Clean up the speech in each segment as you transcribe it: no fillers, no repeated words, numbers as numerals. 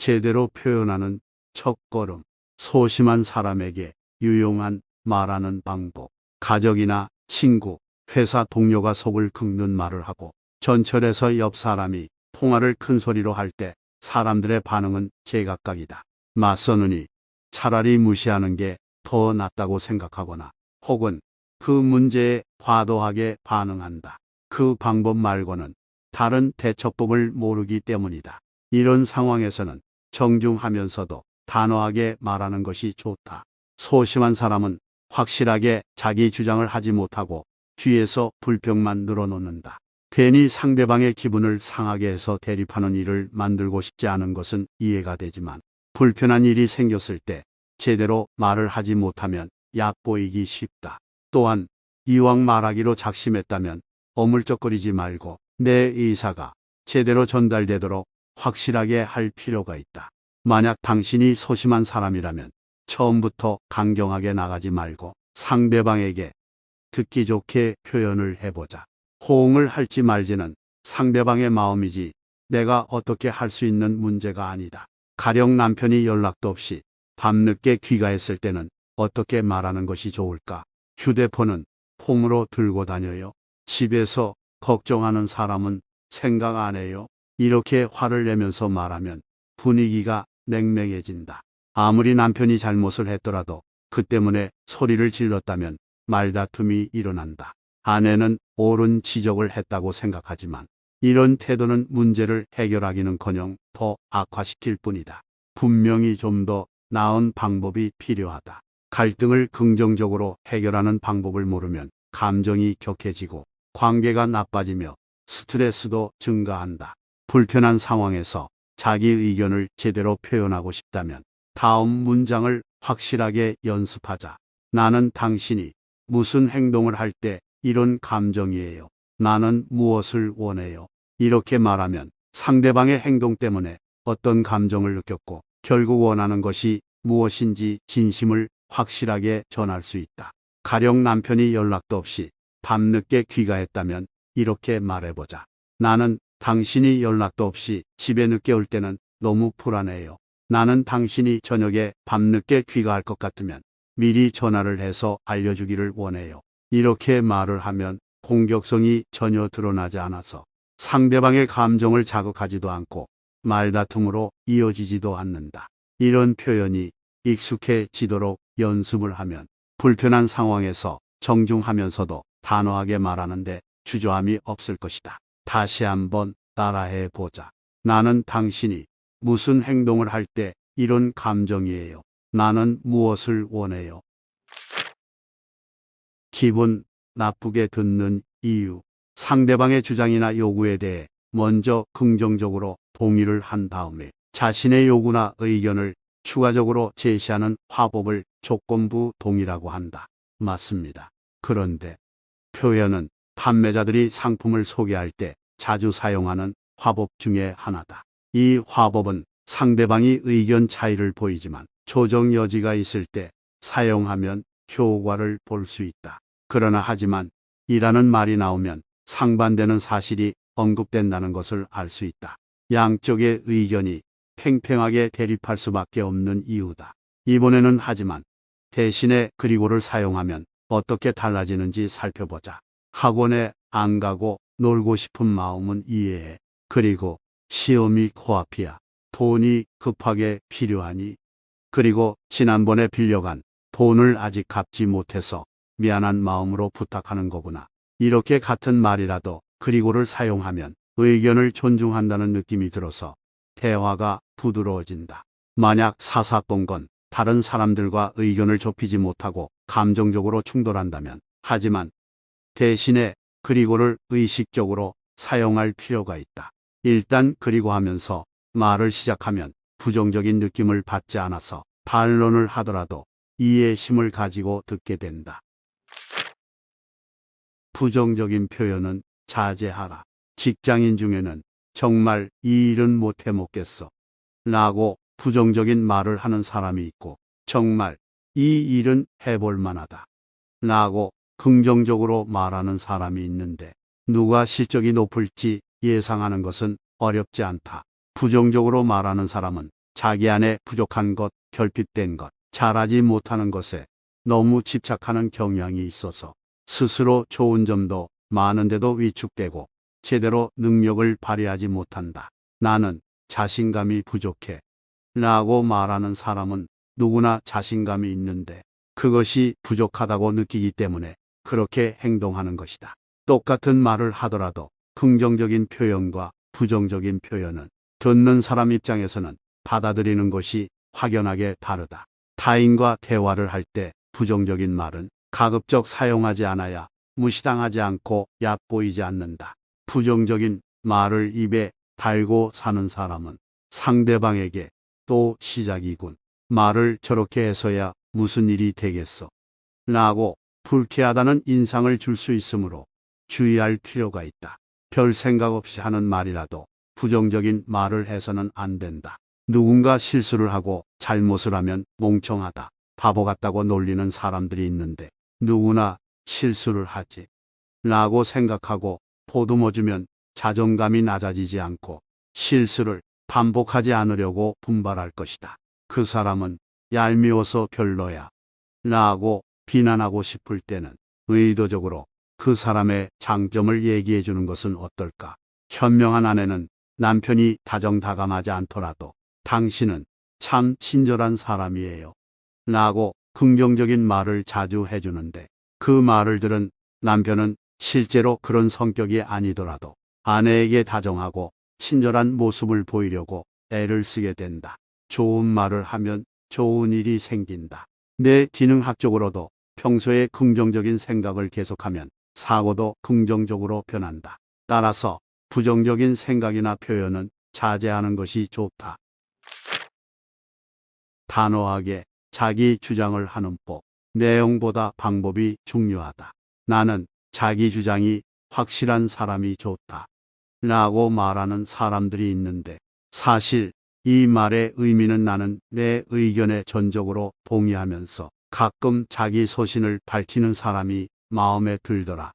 제대로 표현하는 첫걸음. 소심한 사람에게 유용한 말하는 방법. 가족이나 친구, 회사 동료가 속을 긁는 말을 하고 전철에서 옆 사람이 통화를 큰 소리로 할 때 사람들의 반응은 제각각이다. 맞서느니 차라리 무시하는 게 더 낫다고 생각하거나 혹은 그 문제에 과도하게 반응한다. 그 방법 말고는 다른 대처법을 모르기 때문이다. 이런 상황에서는 정중하면서도 단호하게 말하는 것이 좋다. 소심한 사람은 확실하게 자기 주장을 하지 못하고 뒤에서 불평만 늘어놓는다. 괜히 상대방의 기분을 상하게 해서 대립하는 일을 만들고 싶지 않은 것은 이해가 되지만 불편한 일이 생겼을 때 제대로 말을 하지 못하면 얕보이기 쉽다. 또한 이왕 말하기로 작심했다면 어물쩍거리지 말고 내 의사가 제대로 전달되도록 확실하게 할 필요가 있다. 만약 당신이 소심한 사람이라면 처음부터 강경하게 나가지 말고 상대방에게 듣기 좋게 표현을 해보자. 호응을 할지 말지는 상대방의 마음이지 내가 어떻게 할 수 있는 문제가 아니다. 가령 남편이 연락도 없이 밤늦게 귀가했을 때는 어떻게 말하는 것이 좋을까? 휴대폰은 폰으로 들고 다녀요. 집에서 걱정하는 사람은 생각 안 해요. 이렇게 화를 내면서 말하면 분위기가 냉랭해진다. 아무리 남편이 잘못을 했더라도 그 때문에 소리를 질렀다면 말다툼이 일어난다. 아내는 옳은 지적을 했다고 생각하지만 이런 태도는 문제를 해결하기는커녕 더 악화시킬 뿐이다. 분명히 좀 더 나은 방법이 필요하다. 갈등을 긍정적으로 해결하는 방법을 모르면 감정이 격해지고 관계가 나빠지며 스트레스도 증가한다. 불편한 상황에서 자기 의견을 제대로 표현하고 싶다면 다음 문장을 확실하게 연습하자. 나는 당신이 무슨 행동을 할 때 이런 감정이에요. 나는 무엇을 원해요. 이렇게 말하면 상대방의 행동 때문에 어떤 감정을 느꼈고 결국 원하는 것이 무엇인지 진심을 확실하게 전할 수 있다. 가령 남편이 연락도 없이 밤늦게 귀가했다면 이렇게 말해보자. 나는 당신이 연락도 없이 집에 늦게 올 때는 너무 불안해요. 나는 당신이 저녁에 밤늦게 귀가할 것 같으면 미리 전화를 해서 알려주기를 원해요. 이렇게 말을 하면 공격성이 전혀 드러나지 않아서 상대방의 감정을 자극하지도 않고 말다툼으로 이어지지도 않는다. 이런 표현이 익숙해지도록 연습을 하면 불편한 상황에서 정중하면서도 단호하게 말하는데 주저함이 없을 것이다. 다시 한번 따라해 보자. 나는 당신이 무슨 행동을 할 때 이런 감정이에요. 나는 무엇을 원해요. 기분 나쁘게 듣는 이유. 상대방의 주장이나 요구에 대해 먼저 긍정적으로 동의를 한 다음에 자신의 요구나 의견을 추가적으로 제시하는 화법을 조건부 동의라고 한다. 맞습니다. 그런데 표현은 판매자들이 상품을 소개할 때 자주 사용하는 화법 중에 하나다. 이 화법은 상대방이 의견 차이를 보이지만 조정 여지가 있을 때 사용하면 효과를 볼 수 있다. 그러나 하지만 이라는 말이 나오면 상반되는 사실이 언급된다는 것을 알 수 있다. 양쪽의 의견이 팽팽하게 대립할 수밖에 없는 이유다. 이번에는 하지만 대신에 그리고를 사용하면 어떻게 달라지는지 살펴보자. 학원에 안 가고 놀고 싶은 마음은 이해해. 그리고 시험이 코앞이야. 돈이 급하게 필요하니. 그리고 지난번에 빌려간 돈을 아직 갚지 못해서 미안한 마음으로 부탁하는 거구나. 이렇게 같은 말이라도 그리고를 사용하면 의견을 존중한다는 느낌이 들어서 대화가 부드러워진다. 만약 사사건건 다른 사람들과 의견을 좁히지 못하고 감정적으로 충돌한다면 하지만 대신에 그리고를 의식적으로 사용할 필요가 있다. 일단 그리고 하면서 말을 시작하면 부정적인 느낌을 받지 않아서 반론을 하더라도 이해심을 가지고 듣게 된다. 부정적인 표현은 자제하라. 직장인 중에는 정말 이 일은 못해 먹겠어 라고 부정적인 말을 하는 사람이 있고 정말 이 일은 해볼 만하다 라고 긍정적으로 말하는 사람이 있는데 누가 실적이 높을지 예상하는 것은 어렵지 않다. 부정적으로 말하는 사람은 자기 안에 부족한 것, 결핍된 것, 잘하지 못하는 것에 너무 집착하는 경향이 있어서 스스로 좋은 점도 많은데도 위축되고 제대로 능력을 발휘하지 못한다. 나는 자신감이 부족해 라고 말하는 사람은 누구나 자신감이 있는데 그것이 부족하다고 느끼기 때문에 그렇게 행동하는 것이다. 똑같은 말을 하더라도 긍정적인 표현과 부정적인 표현은 듣는 사람 입장에서는 받아들이는 것이 확연하게 다르다. 타인과 대화를 할 때 부정적인 말은 가급적 사용하지 않아야 무시당하지 않고 얕보이지 않는다. 부정적인 말을 입에 달고 사는 사람은 상대방에게 또 시작이군. 말을 저렇게 해서야 무슨 일이 되겠어. 라고 불쾌하다는 인상을 줄 수 있으므로 주의할 필요가 있다. 별 생각 없이 하는 말이라도 부정적인 말을 해서는 안 된다. 누군가 실수를 하고 잘못을 하면 멍청하다, 바보 같다고 놀리는 사람들이 있는데 누구나 실수를 하지 라고 생각하고 보듬어주면 자존감이 낮아지지 않고 실수를 반복하지 않으려고 분발할 것이다. 그 사람은 얄미워서 별로야 라고 비난하고 싶을 때는 의도적으로 그 사람의 장점을 얘기해 주는 것은 어떨까? 현명한 아내는 남편이 다정다감하지 않더라도 당신은 참 친절한 사람이에요 라고 긍정적인 말을 자주 해주는데 그 말을 들은 남편은 실제로 그런 성격이 아니더라도 아내에게 다정하고 친절한 모습을 보이려고 애를 쓰게 된다. 좋은 말을 하면 좋은 일이 생긴다. 내 기능학적으로도 평소에 긍정적인 생각을 계속하면 사고도 긍정적으로 변한다. 따라서 부정적인 생각이나 표현은 자제하는 것이 좋다. 단호하게 자기 주장을 하는 법. 내용보다 방법이 중요하다. 나는 자기 주장이 확실한 사람이 좋다 라고 말하는 사람들이 있는데 사실 이 말의 의미는 나는 내 의견에 전적으로 동의하면서 가끔 자기 소신을 밝히는 사람이 마음에 들더라.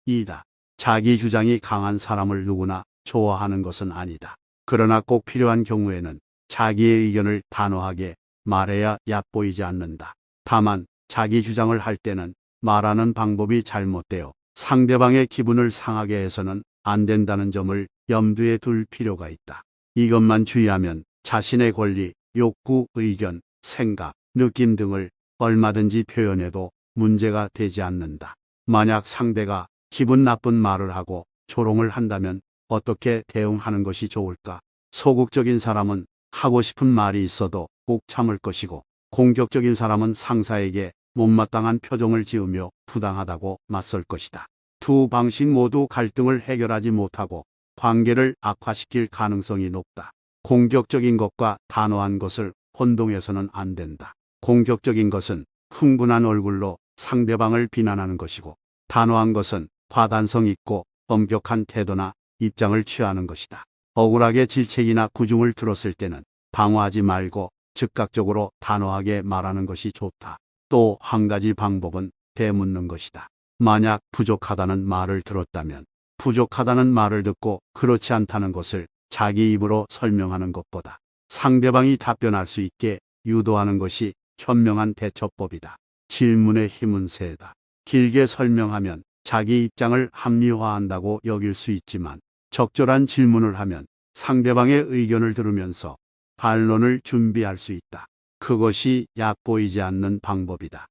이다. 자기 주장이 강한 사람을 누구나 좋아하는 것은 아니다. 그러나 꼭 필요한 경우에는 자기의 의견을 단호하게 말해야 얕보이지 않는다. 다만 자기 주장을 할 때는 말하는 방법이 잘못되어 상대방의 기분을 상하게 해서는 안 된다는 점을 염두에 둘 필요가 있다. 이것만 주의하면 자신의 권리, 욕구, 의견, 생각, 느낌 등을 얼마든지 표현해도 문제가 되지 않는다. 만약 상대가 기분 나쁜 말을 하고 조롱을 한다면 어떻게 대응하는 것이 좋을까? 소극적인 사람은 하고 싶은 말이 있어도 꼭 참을 것이고 공격적인 사람은 상사에게 못마땅한 표정을 지으며 부당하다고 맞설 것이다. 두 방식 모두 갈등을 해결하지 못하고 관계를 악화시킬 가능성이 높다. 공격적인 것과 단호한 것을 혼동해서는 안 된다. 공격적인 것은 흥분한 얼굴로 상대방을 비난하는 것이고 단호한 것은 과단성 있고 엄격한 태도나 입장을 취하는 것이다. 억울하게 질책이나 구중을 들었을 때는 방어하지 말고 즉각적으로 단호하게 말하는 것이 좋다. 또 한 가지 방법은 되묻는 것이다. 만약 부족하다는 말을 들었다면 부족하다는 말을 듣고 그렇지 않다는 것을 자기 입으로 설명하는 것보다 상대방이 답변할 수 있게 유도하는 것이 현명한 대처법이다. 질문의 힘은 세다. 길게 설명하면 자기 입장을 합리화한다고 여길 수 있지만 적절한 질문을 하면 상대방의 의견을 들으면서 반론을 준비할 수 있다. 그것이 얕보이지 않는 방법이다.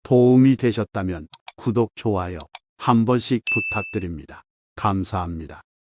도움이 되셨다면 구독, 좋아요 한 번씩 부탁드립니다. 감사합니다.